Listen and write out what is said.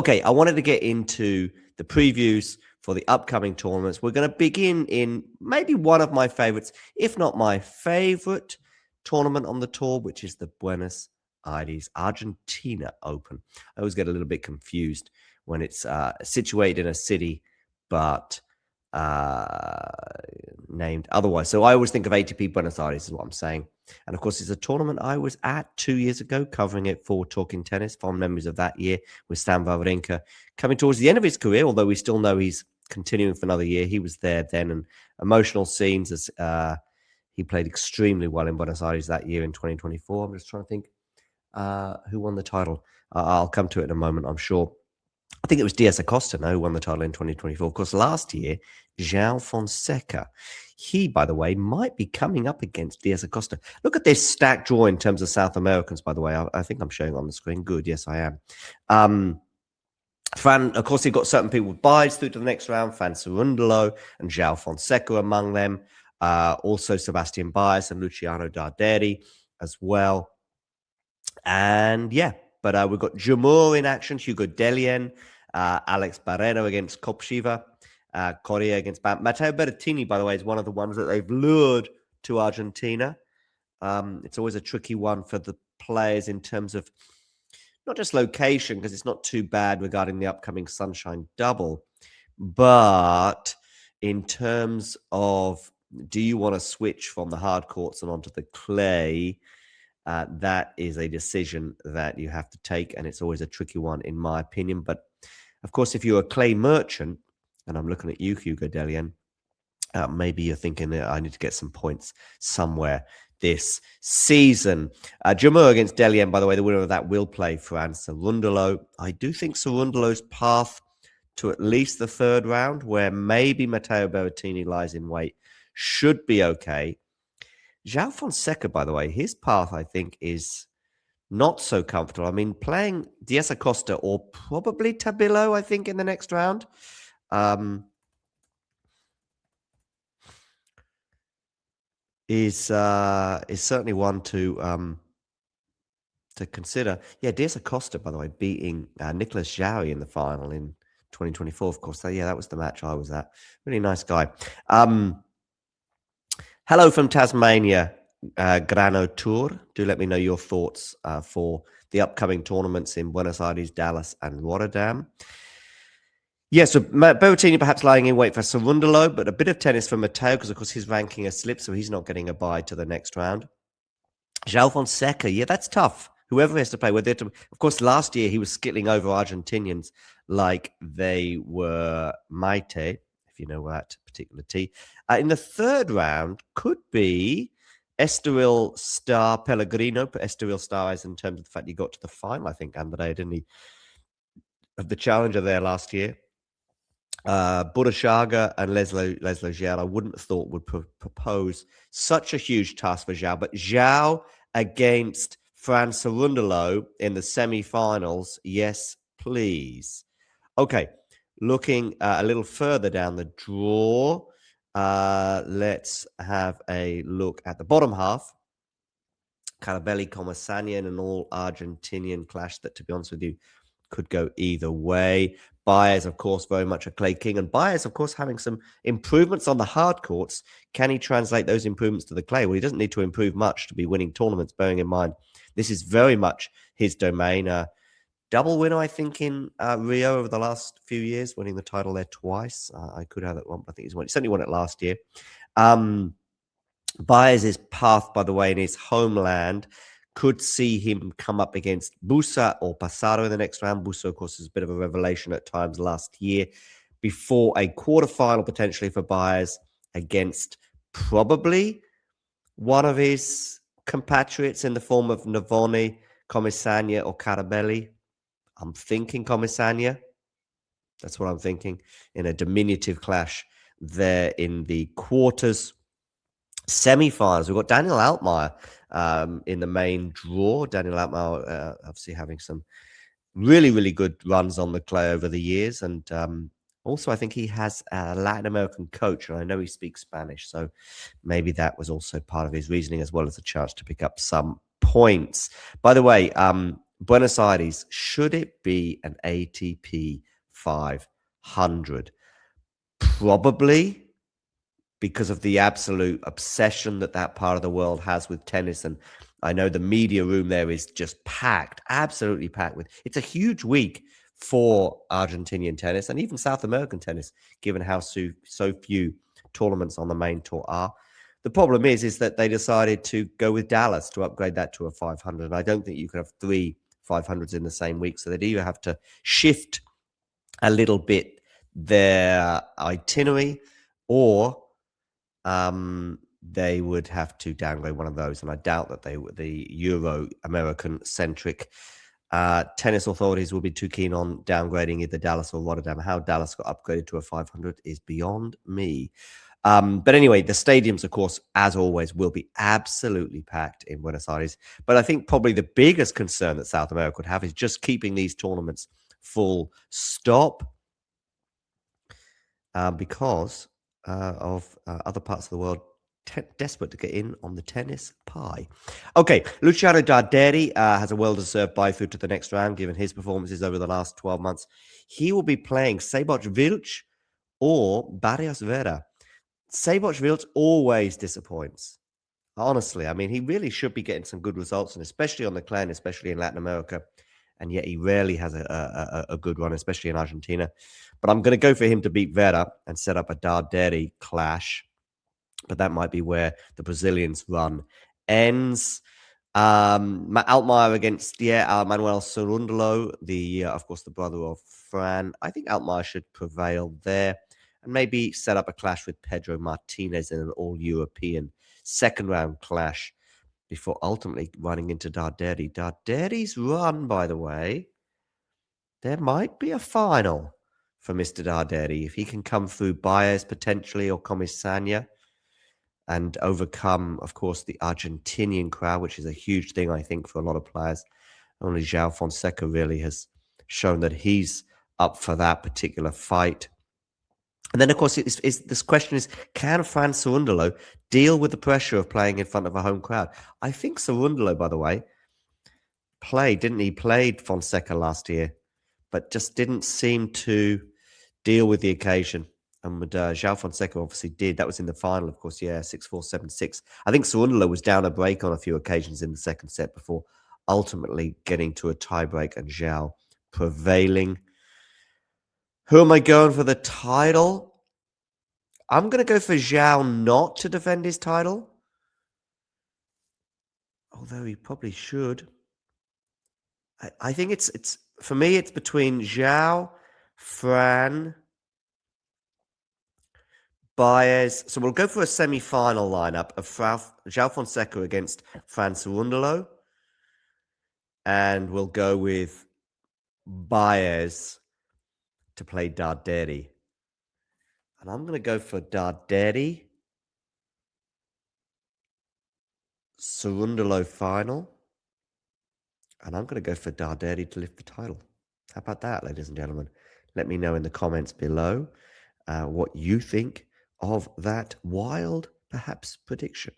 Okay, I wanted to get into the previews for the upcoming tournaments. We're going to begin in maybe one of my favorites, if not my favorite tournament on the tour, which is the Buenos Aires Argentina Open. I always get a little bit confused when it's situated in a city, but named otherwise. So I always think of ATP Buenos Aires is what I'm saying. And of course, it's a tournament I was at 2 years ago, covering it for Talking Tennis. Fond memories of that year with Stan Wawrinka coming towards the end of his career, although we still know he's continuing for another year. He was there then, and emotional scenes as he played extremely well in Buenos Aires that year in 2024. I'm just trying to think who won the title. I'll come to it in a moment, I'm sure. I think it was Diaz Acosta, who won the title in 2024. Of course, last year, João Fonseca. He, by the way, might be coming up against Diaz Acosta. Look at this stacked draw in terms of South Americans, by the way. I think I'm showing on the screen. Good. Yes, I am. Of course, you've got certain people with buys through to the next round. Fran Cerundolo and João Fonseca among them. Also, Sebastian Baez and Luciano Darderi as well. And yeah, but we've got Jamur in action, Hugo Delien, Alex Barrero against Kopchiva, Correa against Matteo Berrettini, by the way, is one of the ones that they've lured to Argentina. It's always a tricky one for the players in terms of not just location, because it's not too bad regarding the upcoming Sunshine Double, but in terms of do you want to switch from the hard courts and onto the clay? That is a decision that you have to take, and it's always a tricky one, in my opinion. But, of course, if you're a clay merchant, and I'm looking at you, Hugo Delien, maybe you're thinking that I need to get some points somewhere this season. Jamur against Delien, by the way, the winner of that will play Fran Cerundolo. I do think Cerundolo's path to at least the third round, where maybe Matteo Berrettini lies in wait, should be okay. João Fonseca, by the way, his path, I think, is not so comfortable. I mean, playing Diaz Acosta or probably Tabilo, I think, in the next round. Is certainly one to consider. Yeah, Diaz Acosta, by the way, beating Nicolas Joui in the final in 2024, of course. So, yeah, that was the match I was at. Really nice guy. Hello from Tasmania, Grano Tour. Do let me know your thoughts for the upcoming tournaments in Buenos Aires, Dallas, and Rotterdam. Yeah, so Berrettini perhaps lying in wait for Cerundolo, but a bit of tennis for Matteo because, of course, his ranking has slipped, so he's not getting a bye to the next round. João Fonseca, yeah, that's tough. Whoever has to play with it. Of course, last year he was skittling over Argentinians like they were Maite, if you know that particular tea. In the third round could be Estoril Star Pellegrino, but Estoril Star is in terms of the fact he got to the final, I think, Andrea, didn't he? Of the challenger there last year. Burruchaga and Laszlo João, I wouldn't have thought would propose such a huge task for João, but João against Fran Cerundolo in the semi-finals, yes, please. Okay, looking a little further down the draw, let's have a look at the bottom half. Carabelli, Comesaña, and an all-Argentinian clash that, to be honest with you, could go either way. Baez, of course, very much a clay king. And Baez, of course, having some improvements on the hard courts. Can he translate those improvements to the clay? Well, he doesn't need to improve much to be winning tournaments, bearing in mind this is very much his domain. Double winner, I think, in Rio over the last few years, winning the title there twice. I could have that one, but I think he certainly won it last year. Baez's path, by the way, in his homeland could see him come up against Busa or Passaro in the next round. Busa, of course, is a bit of a revelation at times last year, before a quarterfinal potentially for Baez against probably one of his compatriots in the form of Navoni, Comesaña, or Carabelli. I'm thinking Comesaña. That's what I'm thinking, in a diminutive clash there in the quarters. Semi-finals, we've got Daniel Altmaier in the main draw. Daniel Altmaier obviously having some really, really good runs on the clay over the years. And also, I think he has a Latin American coach, and I know he speaks Spanish. So maybe that was also part of his reasoning, as well as a chance to pick up some points. By the way, Buenos Aires, should it be an ATP 500? Probably, because of the absolute obsession that part of the world has with tennis. And I know the media room there is just packed, absolutely packed with. It's a huge week for Argentinian tennis and even South American tennis, given how so few tournaments on the main tour are. The problem is that they decided to go with Dallas to upgrade that to a 500. And I don't think you can have 3 500s in the same week. So they'd either have to shift a little bit their itinerary, or they would have to downgrade one of those. And I doubt that the Euro-American centric tennis authorities will be too keen on downgrading either Dallas or Rotterdam. How Dallas got upgraded to a 500 is beyond me. But anyway, the stadiums, of course, as always, will be absolutely packed in Buenos Aires. But I think probably the biggest concern that South America would have is just keeping these tournaments full stop, because of other parts of the world desperate to get in on the tennis pie. Okay, Luciano Darderi has a well-deserved bye-through to the next round, given his performances over the last 12 months. He will be playing Sejboch Vilch or Barrios Vera. Sejboch Vilch always disappoints. Honestly, I mean, he really should be getting some good results, and especially on the clay, and especially in Latin America. And yet he rarely has a good run, especially in Argentina. But I'm going to go for him to beat Vera and set up a Darderi clash. But that might be where the Brazilian's run ends. Altmaier against Manuel Cerundolo, of course, the brother of Fran. I think Altmaier should prevail there, and maybe set up a clash with Pedro Martinez in an all-European second-round clash before ultimately running into Darderi. Darderi's run, by the way, there might be a final for Mr. Darderi if he can come through Baez potentially or Comisania and overcome, of course, the Argentinian crowd, which is a huge thing, I think, for a lot of players. Only João Fonseca really has shown that he's up for that particular fight. And then, of course, this question is, can Fran Cerundolo deal with the pressure of playing in front of a home crowd? I think Cerundolo, by the way, didn't he? Played Fonseca last year, but just didn't seem to deal with the occasion. And João Fonseca obviously did. That was in the final, of course, 6-4, 7-6. I think Cerundolo was down a break on a few occasions in the second set before ultimately getting to a tiebreak and João prevailing. Who am I going for the title? I'm going to go for João not to defend his title, although he probably should. I think it's for me, it's between João, Fran, Baez. So we'll go for a semi-final lineup of João Fonseca against Fran Cerundolo, and we'll go with Baez to play Darderi. And I'm going to go for Darderi, Cerundolo final, and I'm going to go for Darderi to lift the title. How about that, ladies and gentlemen? Let me know in the comments below what you think of that wild, perhaps, prediction.